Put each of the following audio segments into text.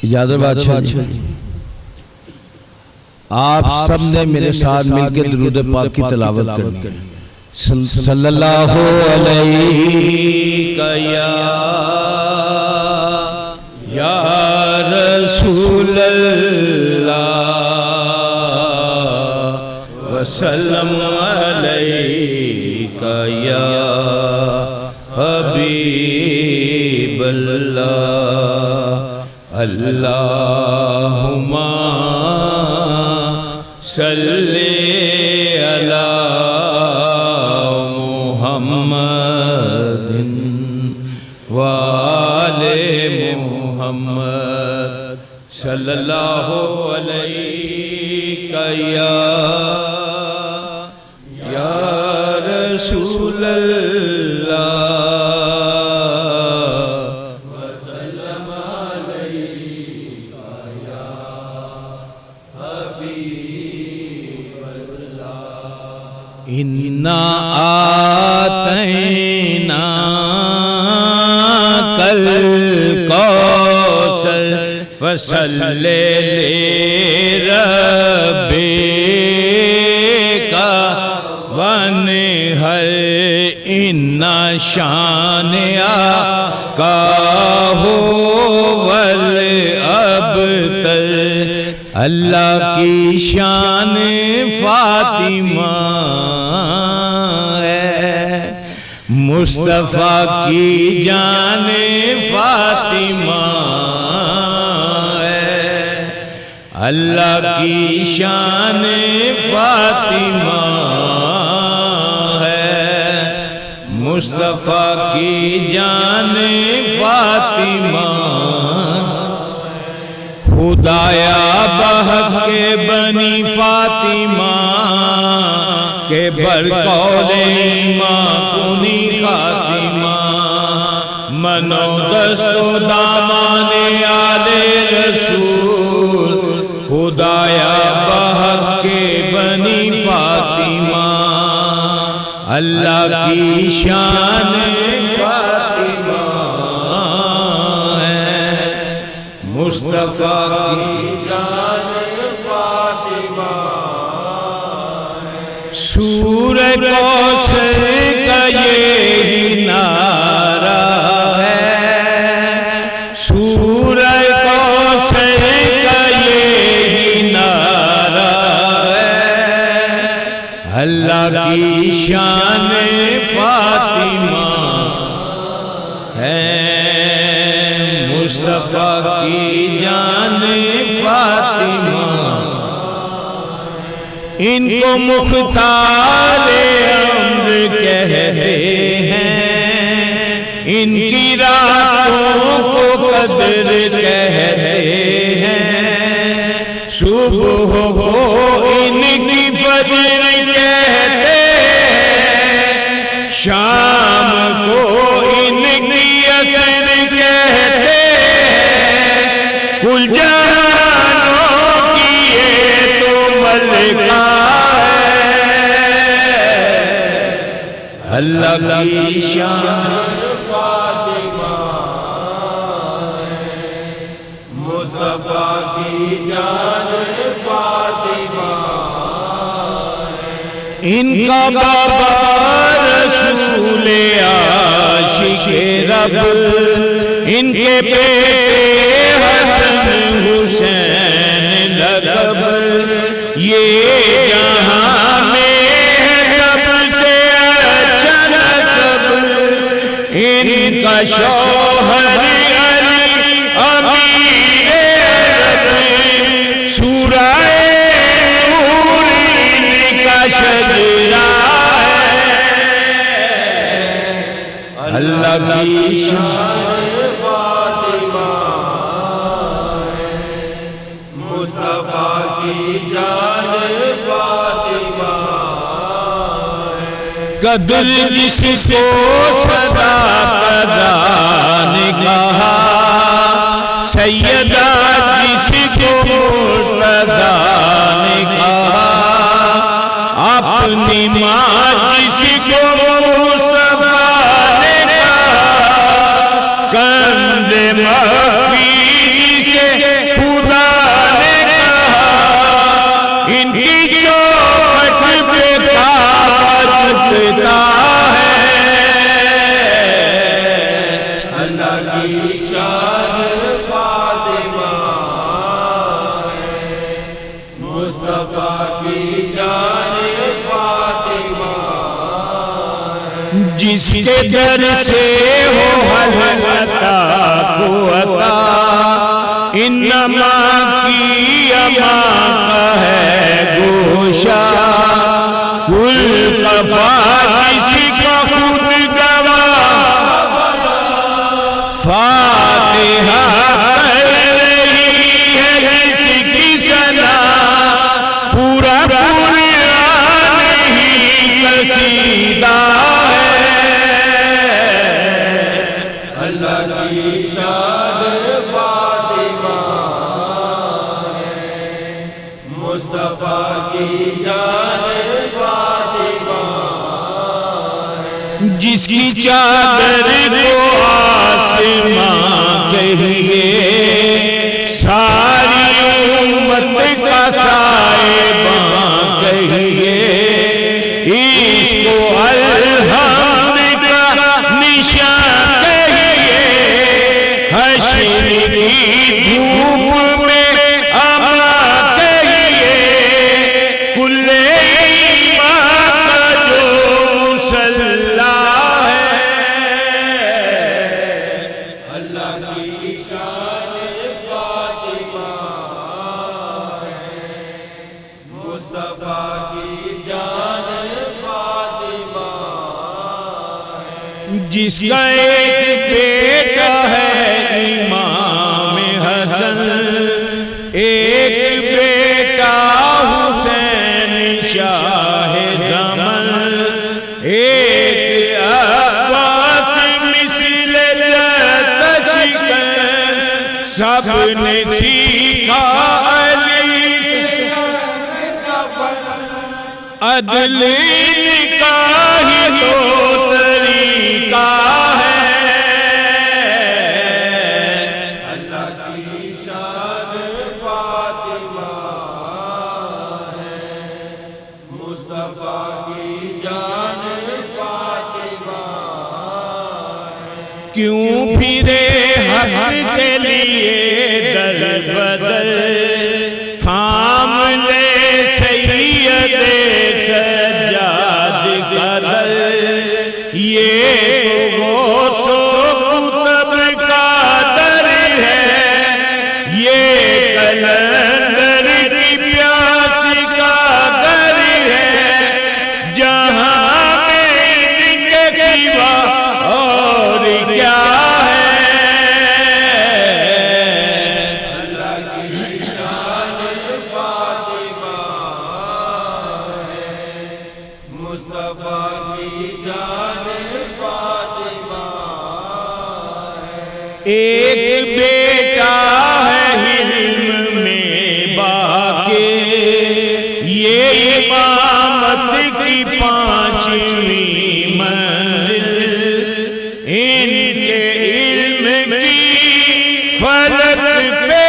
اجازت بادشاہ جی، آپ سب نے میرے ساتھ مل کے درود پاک کی تلاوت کرنی ہے۔ صلی اللہ علیہ یا رسول اللہ وسلم علیک یا حبیب اللہ اللہم صلی علی محمد وآل محمد صلی اللہ علیہ یا رسول اللہ وسلم علیک یا حبیب اللہ انا آتینا کل کوثر فصلی لربک وانحر ان شانئک هو الابتر اللہ کی شان فاطمہ ہے، مصطفیٰ کی جان فاطمہ ہے، اللہ کی شان فاطمہ ہے، مصطفیٰ کی جان فاطمہ خدایا بحق کے بنی فاطمہ کے برقول ایمان کنی خاتمہ منو دست و دامان آل رسول خدایا بحق کے بنی فاطمہ اللہ کی شان فاطمہ ہے، مصطفیٰ کی جان فاطمہ ہے، سورہ کوثر کا یہی نعرہ ہے، سورہ کوثر کا یہی نعرہ ہے، اللہ کی شان فاطمہ ہے، مصطفیٰ کی جان فاطمہ ان کو مختار امر کہتے ہیں، ان کی راتوں کو قدر کہتے ہیں، صبح کو ان کی فجر کہتے ہیں، شام کو ان کی عصر کہتے ہیں، کل جہانوں کی یہ تو ملکہ اللہ کی شان فاطمہ ہے، مصطفیٰ کی جان فاطمہ ہے، ان کا بابا رسول عاشق رب، ان کے بیٹے حسن حسین لقب، یہ جہاں میں ان کا شوہر علی امیر رب، سورہ نور ان کا شجرہ ہے، اللہ کی شان فاطمہ ہے، مصطفیٰ کی جان فاطمہ ہے، قدر جس کو صدا قدان کہا، سیدہ جس کو مرتضیٰ نے کہا، اپنی ماں جس کو مصطفیٰ نے کہا، کند مخفی جسے کی شان فاطمہ ہے، مصطفیٰ کی جان فاطمہ ہے، جس کے در سے ہو حل عطا کو عطا، انما کی اما کا ہے گوشہ، کل قفا کسی کا خود گواہ، فاتحہ کر رہی ہے جس کی ثنا، پورا قرآن ہی قصیدہ ہے، اللہ کی شان فاطمہ ہے، مصطفیٰ کی جان فاطمہ ہے، جس کی چادر کو آسماں کہیے، ساری امت کا صاحباں کہیے، اس کو الحمد کا نشان کہیے، حشر کی دھوپ میں اما کہیے، کل ایمان کا جو مسلح ہے، اللہ کی شان فاطمہ ہے، مصطفیٰ کی جان فاطمہ ہے، جس کا ایک بیٹا ہے امام حسن، ایک بیٹا حسین شاہ زمن، ایک عباس مثل تشکن، سب نے سیکھا علی سے عدل نکاح تو طریقہ ہے، اللہ کی شان فاطمہ ہے، مصطفیٰ کی جان فاطمہ ہے، کیوں پھرے حق کے لیے در بدر، تھام لے سید سجاد کا در، یہ تو غوث و قطب کا در ہے، یہ کلندر کی پیاس کا در ہے، جہاں میں ان کے سوا اور کیا ہے، اللہ کی شان فاطمہ ہے، مصطفیٰ کی جان فاطمہ ہے، ایک بیٹا ہے حلم میں باقی، یہ امامت کی پانچویں منزل، ان کے علم کی فلک پہ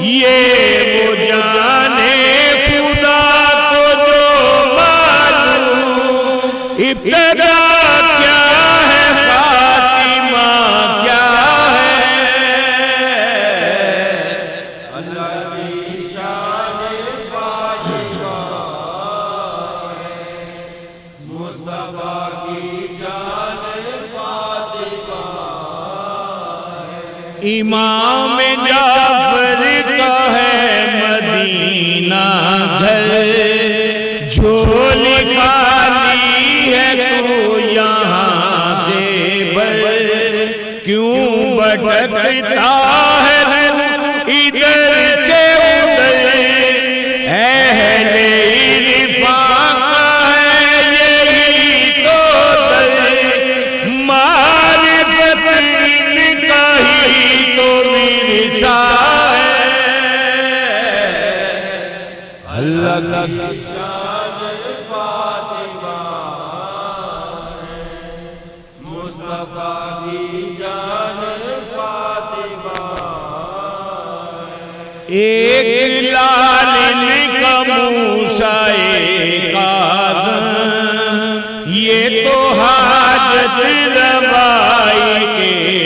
یہ وہ جانے خدا کو جو معلوم، ابتدا کیا ہے فاطمہ کیا ہے، اللہ کی شان فاطمہ ہے، مصطفیٰ کی جان فاطمہ ہے، امام جعفر کا ہے مدینہ گھر، جھولی خالی ہے تو یہاں سے بڑھ، کیوں بھٹکتا ہے تو ادھر سے ادھر، اہل عرفاں کا ہے یہی تو در، معرفت کا ہی تو ورثہ ہے، اللہ کی شان فاطمہ ہے، مصطفیٰ کی جان فاطمہ ہے، ایک لال کا موسیٰ کاظم، یہ تو حاجت روائی کے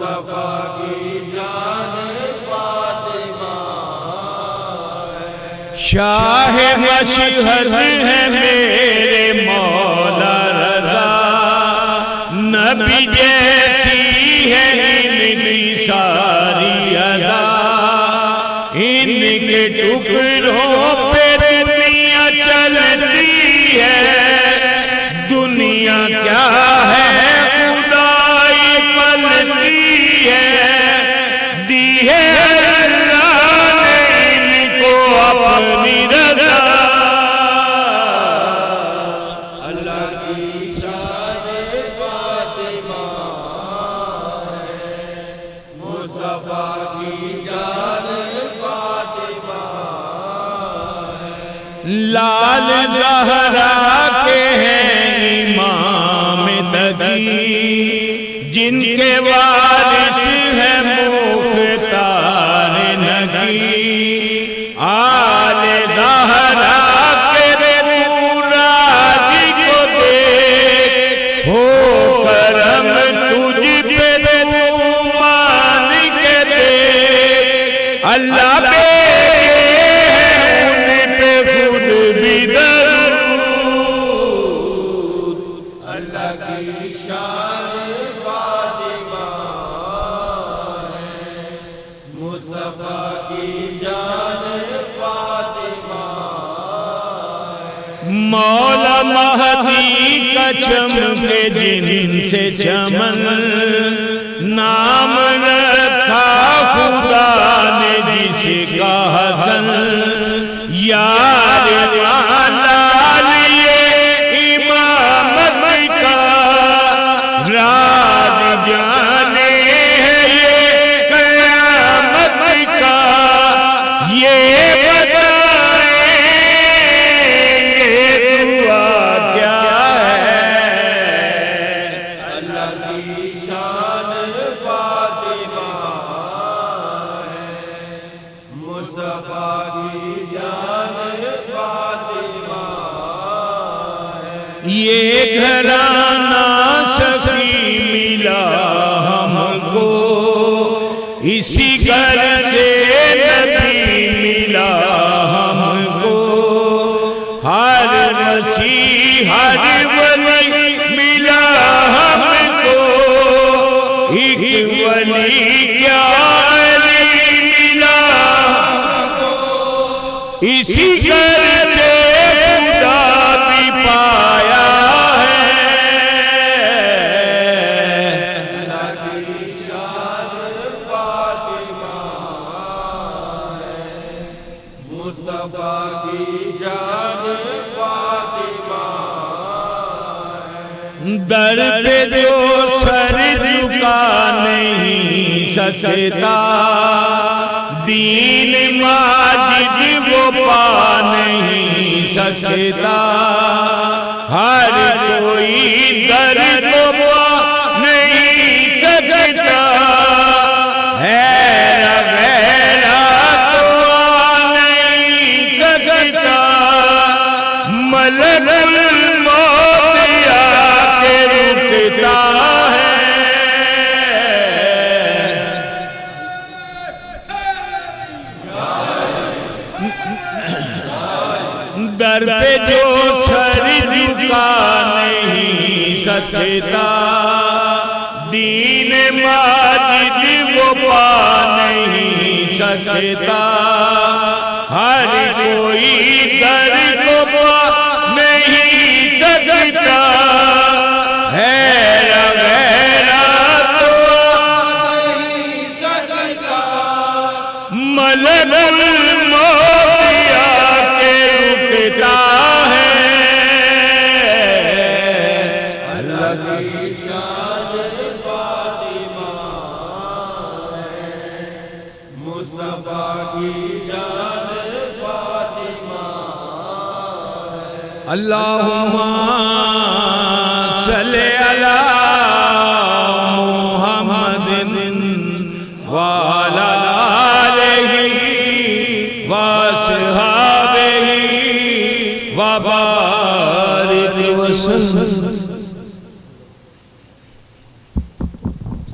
مصطفیٰ کی جان فاطمہ شاہ مشہد ہے میرے مولا رضا نبی جیسی ہے ان کی ساری ادا ان کے ٹکڑوں پہ دنیا چلتی ہے دنیا کیا ہے خدائی پلتی ہے دی ہے اللہ نے ان کو اپنی رضا اللہ کی شان فاطمہ ہے مصطفیٰ کی جان فاطمہ لال زہرا کے ہیں امام تقی جن کے وارث ہیں مختار نگی آل زہرا کے راج کو دیکھ ہو کرم تجھ پہ تو مان کے دیکھ اللہ پہ اللہ کی شان فاطمہ ہے مصطفیٰ کی جان فاطمہ مولا مہدی کا چمکے جن سے چمن نام رکھا خدا نے جس کا حسن یار والا لیے امامت کا راج جانے ہے یہ قیامت کا یہ بتائیں گے دعا کیا ہے اللہ کی شان فاطمہ ہے مصطفیٰ کی جان فاطمہ یہ گھرانہ سخی ملا ہم کو اسی گھر سے نبی ملا ہم کو ہر مسیح ہر ولی ملا ہم کو ایک ولی کیا علی ملا ہم کو اسی گھر سے خدا بھی پایا ہے اللہ کی شان فاطمہ ہے مصطفیٰ کی جان فاطمہ در پہ جو سر جھکا نہیں سکتا دین ماجد وہ پا نہیں سکتا ہر کوئی در کو پا نہیں سکتا ہے غیرہ تو آ نہیں سکتا ملک الموت آ کے رکتا ہے در پہ جو سر جھکا نہیں سکتا دین ماجد وہ پا نہیں سکتا ہر کوئی در کو پا نہیں سکتا ہے غیرہ تو آ نہیں سکتا ملک الموت آ کے رکتا ہے اللہ کی شان فاطمہ ہے مصطفیٰ کی جان فاطمہ اللہم صلی علی محمد وعلی آلہ وصحبہ وبارک وسلم